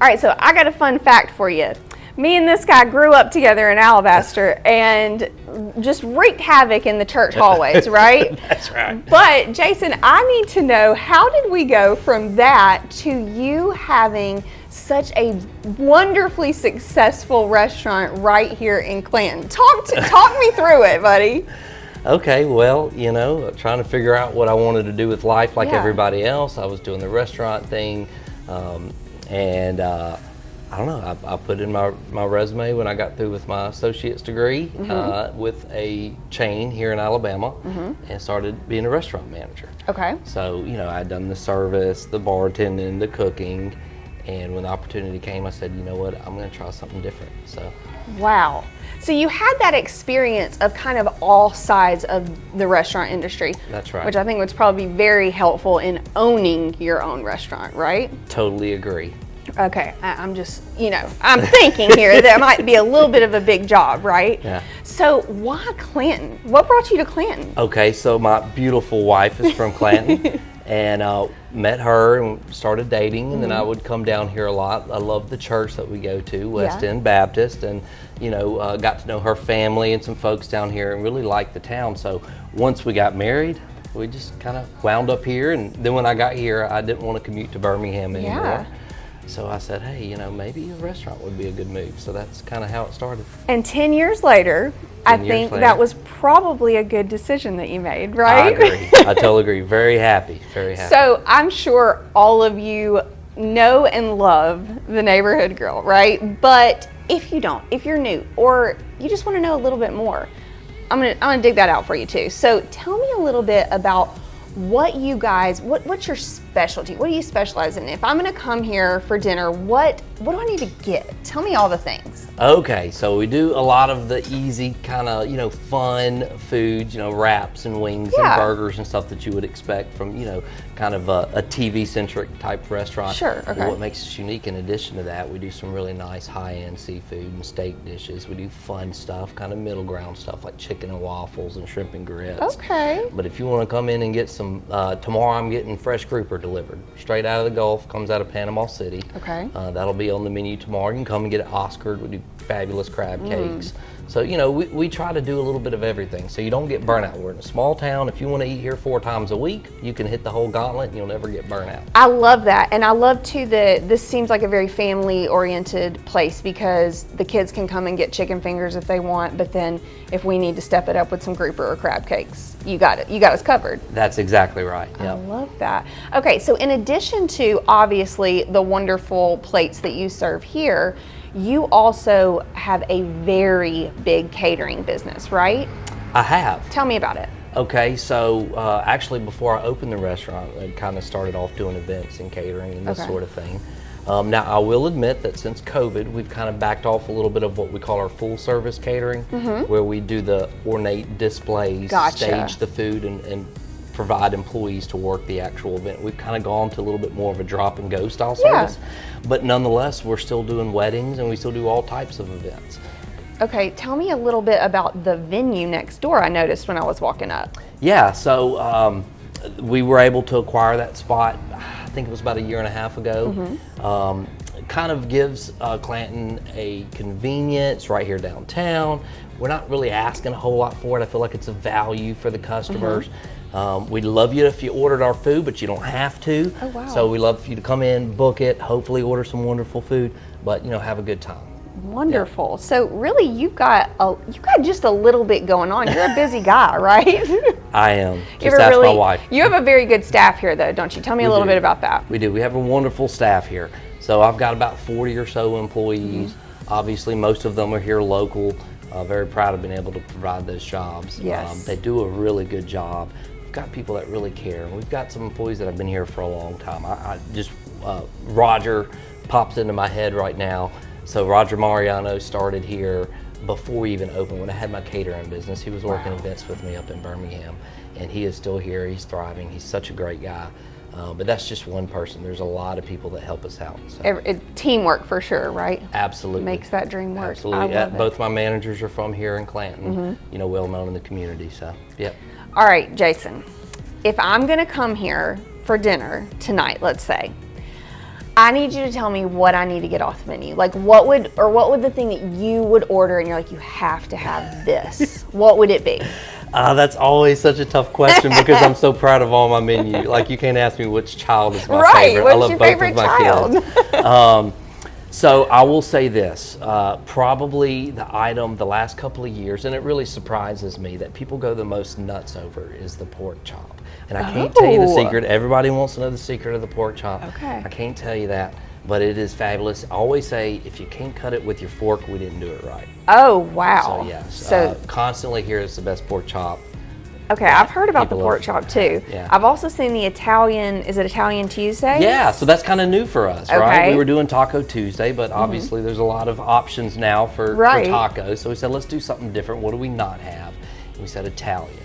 All right, so I got a fun fact for you. Me and this guy grew up together in Alabaster and just wreaked havoc in the church hallways, right? That's right. But Jason, I need to know, how did we go from that to you having such a wonderfully successful restaurant right here in Clanton? Talk me through it, buddy. Okay, well, trying to figure out what I wanted to do with life like everybody else. I was doing the restaurant thing, and I don't know, I put in my resume when I got through with my associate's degree with a chain here in Alabama and started being a restaurant manager. Okay. So, I'd done the service, the bartending, the cooking, and when the opportunity came, I said, you know what, I'm going to try something different. So. Wow. So you had that experience of kind of all sides of the restaurant industry. That's right. Which I think would probably be very helpful in owning your own restaurant, right? Totally agree. Okay, I'm just, I'm thinking here that might be a little bit of a big job, right? Yeah. So why Clanton? What brought you to Clanton? Okay, so my beautiful wife is from Clanton, and met her and started dating, and then I would come down here a lot. I love the church that we go to, West End Baptist, and got to know her family and some folks down here and really liked the town. So once we got married, we just kind of wound up here, and then when I got here, I didn't want to commute to Birmingham anymore. Yeah. So I said, hey, maybe a restaurant would be a good move. So that's kind of how it started. And 10 years later, I think that was probably a good decision that you made, right? I agree. I totally agree. Very happy. Very happy. So I'm sure all of you know and love the Neighborhood Grill, right? But if you don't, if you're new, or you just want to know a little bit more, I'm gonna dig that out for you too. So tell me a little bit about what you guys, what's your specialty? What do you specialize in? If I'm gonna come here for dinner, what do I need to get? Tell me all the things. Okay, so we do a lot of the easy kind of, fun foods, wraps and wings and burgers and stuff that you would expect from, kind of a TV-centric type restaurant. Sure, okay. But what makes us unique in addition to that, we do some really nice high-end seafood and steak dishes. We do fun stuff, kind of middle ground stuff like chicken and waffles and shrimp and grits. Okay. But if you want to come in and get some, tomorrow I'm getting fresh grouper delivered. Straight out of the Gulf, comes out of Panama City. Okay. That'll be on the menu tomorrow. You can come and get it Oscared. We do fabulous crab cakes. So, we try to do a little bit of everything so you don't get burnt out. We're in a small town. If you want to eat here 4 times a week, you can hit the whole gauntlet and you'll never get burnt out. I love that. And I love too that this seems like a very family oriented place because the kids can come and get chicken fingers if they want, but then if we need to step it up with some grouper or crab cakes, you got it. You got us covered. That's exactly right. Yep. I love that. Okay, so in addition to obviously the wonderful plates that you serve here, you also have a very big catering business, right? I have. Tell me about it. Okay, so actually before I opened the restaurant, I kind of started off doing events and catering and this sort of thing. Now, I will admit that since COVID, we've kind of backed off a little bit of what we call our full service catering, where we do the ornate displays, stage the food, and provide employees to work the actual event. We've kind of gone to a little bit more of a drop and go style service, but nonetheless, we're still doing weddings and we still do all types of events. Okay, tell me a little bit about the venue next door I noticed when I was walking up. Yeah, so we were able to acquire that spot, I think it was about 1.5 years ago. Kind of gives Clanton a convenience right here downtown. We're not really asking a whole lot for it. I feel like it's a value for the customers. We'd love you if you ordered our food, but you don't have to. Oh, wow. So we love for you to come in, book it, hopefully order some wonderful food, but have a good time. Wonderful. Yeah. So really, you've got just a little bit going on. You're a busy guy, right? I am. Just ask my wife. You have a very good staff here, though, don't you? Tell me a little bit about that. We do. We have a wonderful staff here. So I've got about 40 or so employees. Obviously, most of them are here local. Very proud of being able to provide those jobs. Yes. They do a really good job. We've got people that really care. We've got some employees that have been here for a long time. Roger pops into my head right now. So Roger Mariano started here before we even opened. When I had my catering business, he was working events with me up in Birmingham, and he is still here. He's thriving. He's such a great guy. But that's just one person. There's a lot of people that help us out. So. Teamwork for sure, right? Absolutely. Makes that dream work. Absolutely. Both my managers are from here in Clanton, well known in the community. So, yep. All right, Jason, if I'm going to come here for dinner tonight, let's say, I need you to tell me what I need to get off the menu. Like what would the thing that you would order and you're like, you have to have this? What would it be? That's always such a tough question because I'm so proud of all my menu. Like you can't ask me which child is my favorite. What's I love your both favorite of my child? kids. So I will say this, probably the item the last couple of years, and it really surprises me that people go the most nuts over, is the pork chop. And I can't tell you the secret. Everybody wants to know the secret of the pork chop. Okay. I can't tell you that, but it is fabulous. I always say, if you can't cut it with your fork, we didn't do it right. Oh, wow. So yes, constantly hear it's the best pork chop. Okay, I've heard about the pork chop too. Yeah. I've also seen the Italian, is it Italian Tuesday? Yeah, so that's kind of new for us, Okay. right? We were doing Taco Tuesday, but obviously there's a lot of options now for tacos. So we said, let's do something different. What do we not have? And we said Italian.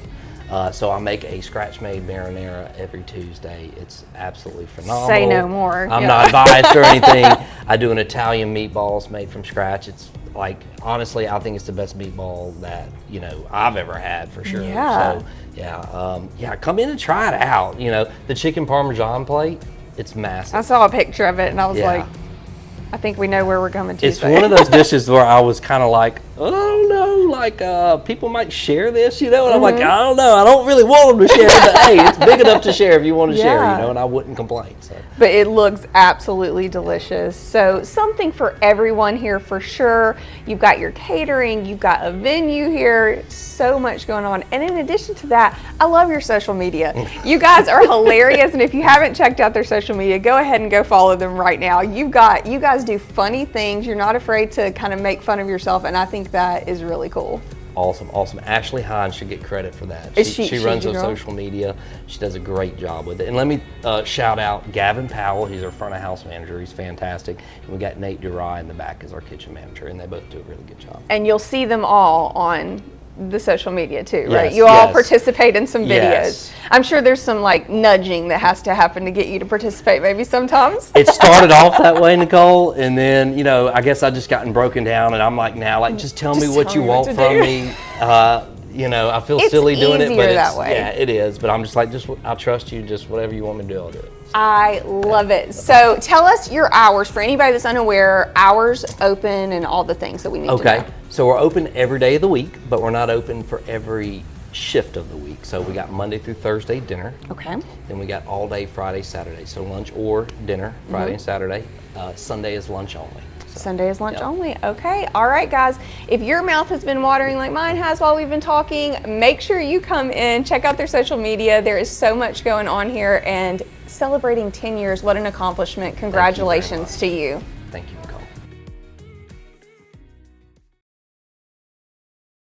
So I make a scratch-made marinara every Tuesday. It's absolutely phenomenal. Say no more. I'm not biased or anything. I do an Italian meatballs made from scratch. It's like, honestly, I think it's the best meatball that, I've ever had for sure. Yeah. So, come in and try it out. The chicken Parmesan plate, it's massive. I saw a picture of it and I was like, I think we know where we're coming to. It's one of those dishes where I was kind of like, I don't know, like people might share this, and I'm like, I don't know, I don't really want them to share, but hey, it's big enough to share if you want to share, and I wouldn't complain. So. But it looks absolutely delicious. So something for everyone here for sure. You've got your catering, you've got a venue here, so much going on. And in addition to that, I love your social media. You guys are hilarious, and if you haven't checked out their social media, go ahead and go follow them right now. You guys do funny things. You're not afraid to kind of make fun of yourself, and I think that is really cool. Awesome. Ashley Hines should get credit for that. She runs our social media. She does a great job with it. And let me shout out Gavin Powell. He's our front of house manager. He's fantastic. And we got Nate Durai in the back as our kitchen manager, and they both do a really good job. And you'll see them all on the social media too, right? Yes, You all participate in some videos. Yes. I'm sure there's some like nudging that has to happen to get you to participate maybe sometimes. It started off that way, Nicole, and then, I guess I just gotten broken down, and I'm like, now, just tell me what you want from me. I feel silly doing it, but that way. Yeah, it is. But I'm just like, I'll trust you. Just whatever you want me to do, I'll do it. I love it. So tell us your hours for anybody that's unaware, hours open and all the things that we need to know. So we're open every day of the week, but we're not open for every shift of the week. So we got Monday through Thursday dinner. Okay. Then we got all day Friday, Saturday. So lunch or dinner, Friday and Saturday. Sunday is lunch only. Sunday is lunch only. Okay. All right, guys. If your mouth has been watering like mine has while we've been talking, make sure you come in, check out their social media. There is so much going on here, and celebrating 10 years, what an accomplishment. Congratulations to you. Thank you, Nicole.